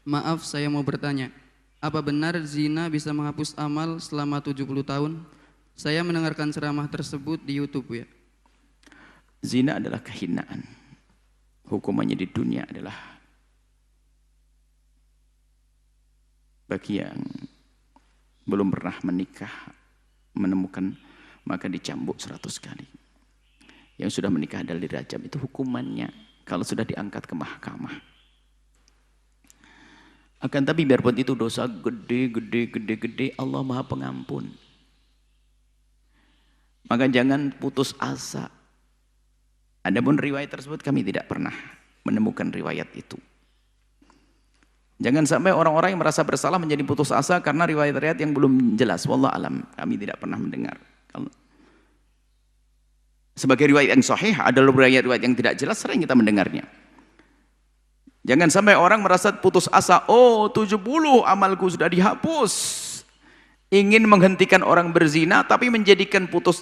Maaf, saya mau bertanya. Apa benar zina bisa menghapus amal selama 70 tahun? Saya mendengarkan ceramah tersebut di YouTube ya. Zina adalah kehinaan. Hukumannya di dunia adalah bagi yang belum pernah menikah, menemukan, maka dicambuk 100 kali. Yang sudah menikah adalah dirajam. Itu hukumannya kalau sudah diangkat ke mahkamah. Akan tapi biarpun itu dosa gede, Allah Maha Pengampun. Maka jangan putus asa. Adapun riwayat tersebut kami tidak pernah menemukan riwayat itu. Jangan sampai orang-orang yang merasa bersalah menjadi putus asa karena riwayat-riwayat yang belum jelas. Wallah alam, kami tidak pernah mendengar. Sebagai riwayat yang sahih, adalah riwayat-riwayat yang tidak jelas, sering kita mendengarnya. Jangan sampai orang merasa putus asa, oh 70 amalku sudah dihapus. Ingin menghentikan orang berzina, tapi menjadikan putus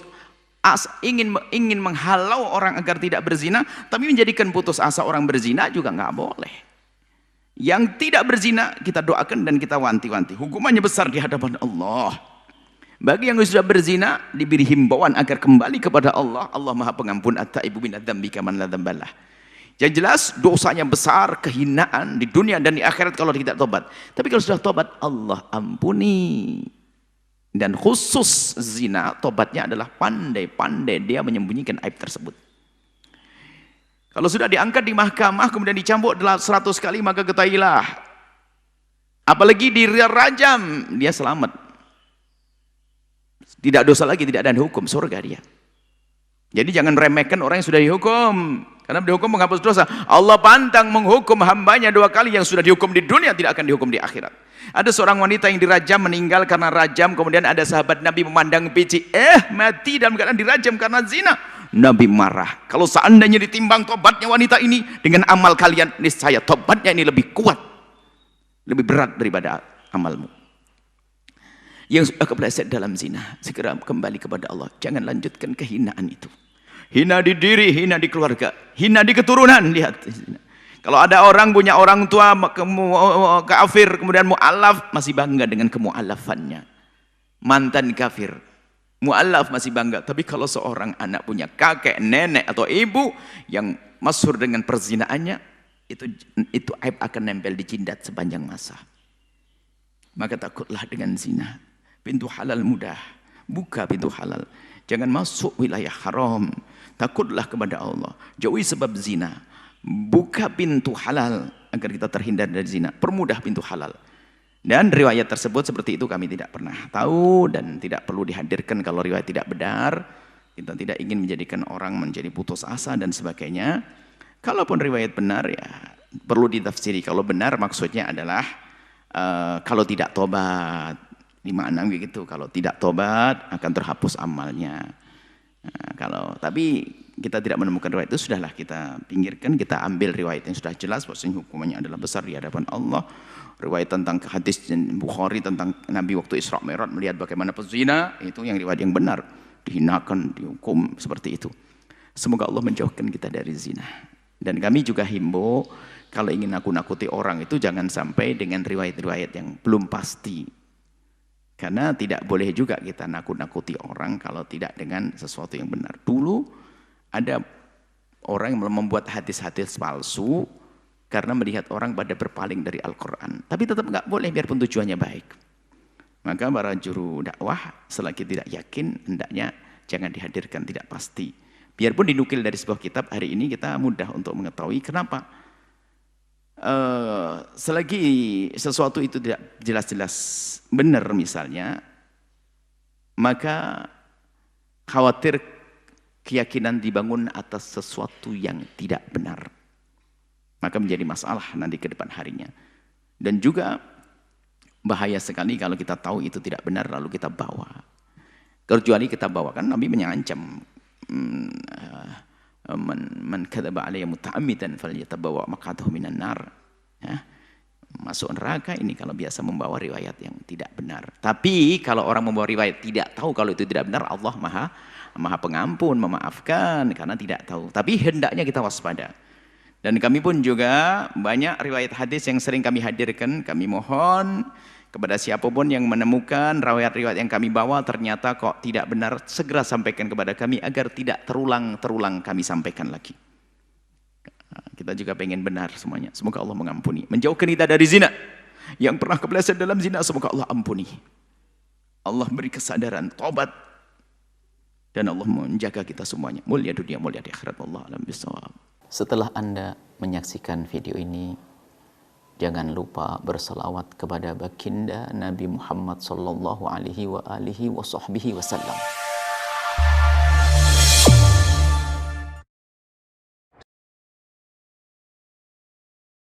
asa, ingin menghalau orang agar tidak berzina, tapi menjadikan putus asa orang berzina juga nggak boleh. Yang tidak berzina kita doakan dan kita wanti-wanti. Hukumannya besar di hadapan Allah. Bagi yang sudah berzina diberi himbauan agar kembali kepada Allah. Allah Maha Pengampun, at-taibu minadz dzambi kaman la dzambalah. Yang jelas dosanya besar, kehinaan di dunia dan di akhirat kalau tidak tobat. Tapi kalau sudah tobat, Allah ampuni. Dan khusus zina, tobatnya adalah pandai-pandai dia menyembunyikan aib tersebut. Kalau sudah diangkat di mahkamah, kemudian dicambuk 100 kali, maka ketahuilah. Apalagi dirajam, dia selamat. Tidak dosa lagi, tidak ada hukum, surga dia. Jadi jangan remehkan orang yang sudah dihukum. Karena dihukum menghapus dosa. Allah pantang menghukum hambanya 2 kali, yang sudah dihukum di dunia tidak akan dihukum di akhirat. Ada seorang wanita yang dirajam, meninggal karena rajam, kemudian ada sahabat Nabi memandang pici, mati dalam keadaan dirajam karena zina. Nabi marah. Kalau seandainya ditimbang tobatnya wanita ini dengan amal kalian, niscaya tobatnya ini lebih kuat, lebih berat daripada amalmu. Yang sudah kepleset dalam zina, segera kembali kepada Allah. Jangan lanjutkan kehinaan itu. Hina di diri, hina di keluarga, hina di keturunan. Lihat, kalau ada orang punya orang tua kafir, kemudian mu'alaf, masih bangga dengan kemu'alafannya. Mantan kafir, mu'alaf masih bangga. Tapi kalau seorang anak punya kakek, nenek atau ibu yang masyhur dengan perzinaannya, itu aib akan nempel di jidat sepanjang masa. Maka takutlah dengan zina. Pintu halal mudah, buka pintu halal. Jangan masuk wilayah haram. Takutlah kepada Allah. Jauhi sebab zina. Buka pintu halal agar kita terhindar dari zina. Permudah pintu halal. Dan riwayat tersebut seperti itu kami tidak pernah tahu dan tidak perlu dihadirkan kalau riwayat tidak benar. Kita tidak ingin menjadikan orang menjadi putus asa dan sebagainya. Kalaupun riwayat benar ya perlu ditafsiri. Kalau benar maksudnya adalah kalau tidak tobat. Dimana begitu, kalau tidak tobat akan terhapus amalnya. Nah, tapi kita tidak menemukan riwayat itu, sudahlah kita pinggirkan, kita ambil riwayat yang sudah jelas bahwasanya hukumannya adalah besar di hadapan Allah. Riwayat tentang hadis Bukhari tentang Nabi waktu Isra Mi'raj melihat bagaimana pezina, itu yang riwayat yang benar, dihinakan, dihukum seperti itu. Semoga Allah menjauhkan kita dari zina. Dan kami juga himbau kalau ingin nakut-nakuti orang itu jangan sampai dengan riwayat-riwayat yang belum pasti. Karena tidak boleh juga kita nakut-nakuti orang kalau tidak dengan sesuatu yang benar. Dulu ada orang yang membuat hadis-hadis palsu karena melihat orang pada berpaling dari Al-Quran. Tapi tetap nggak boleh biarpun tujuannya baik. Maka para juru dakwah selagi tidak yakin hendaknya jangan dihadirkan, tidak pasti. Biarpun dinukil dari sebuah kitab, hari ini kita mudah untuk mengetahui kenapa. Selagi sesuatu itu tidak jelas-jelas benar misalnya, maka khawatir keyakinan dibangun atas sesuatu yang tidak benar, maka menjadi masalah nanti ke depan harinya. Dan juga bahaya sekali kalau kita tahu itu tidak benar lalu kita bawa, kecuali kita bawakan. Nabi mengancam man kadzaba alayya muta'ammidan falyatabawa maq'adahu minan nar. Ya, masuk neraka ini kalau biasa membawa riwayat yang tidak benar. Tapi kalau orang membawa riwayat tidak tahu kalau itu tidak benar, Allah Maha Pengampun, memaafkan karena tidak tahu. Tapi hendaknya kita waspada. Dan kami pun juga banyak riwayat hadis yang sering kami hadirkan. Kami mohon kepada siapapun yang menemukan riwayat-riwayat yang kami bawa ternyata kok tidak benar, segera sampaikan kepada kami agar tidak terulang-terulang kami sampaikan lagi. Kita juga pengen benar semuanya. Semoga Allah mengampuni. Menjauhkan kita dari zina. Yang pernah kepleset dalam zina, semoga Allah ampuni. Allah beri kesadaran, tobat. Dan Allah menjaga kita semuanya. Mulia dunia, mulia di akhirat. Allah alam bisawab. Setelah Anda menyaksikan video ini, jangan lupa berselawat kepada baginda Nabi Muhammad sallallahu alaihi wasallam.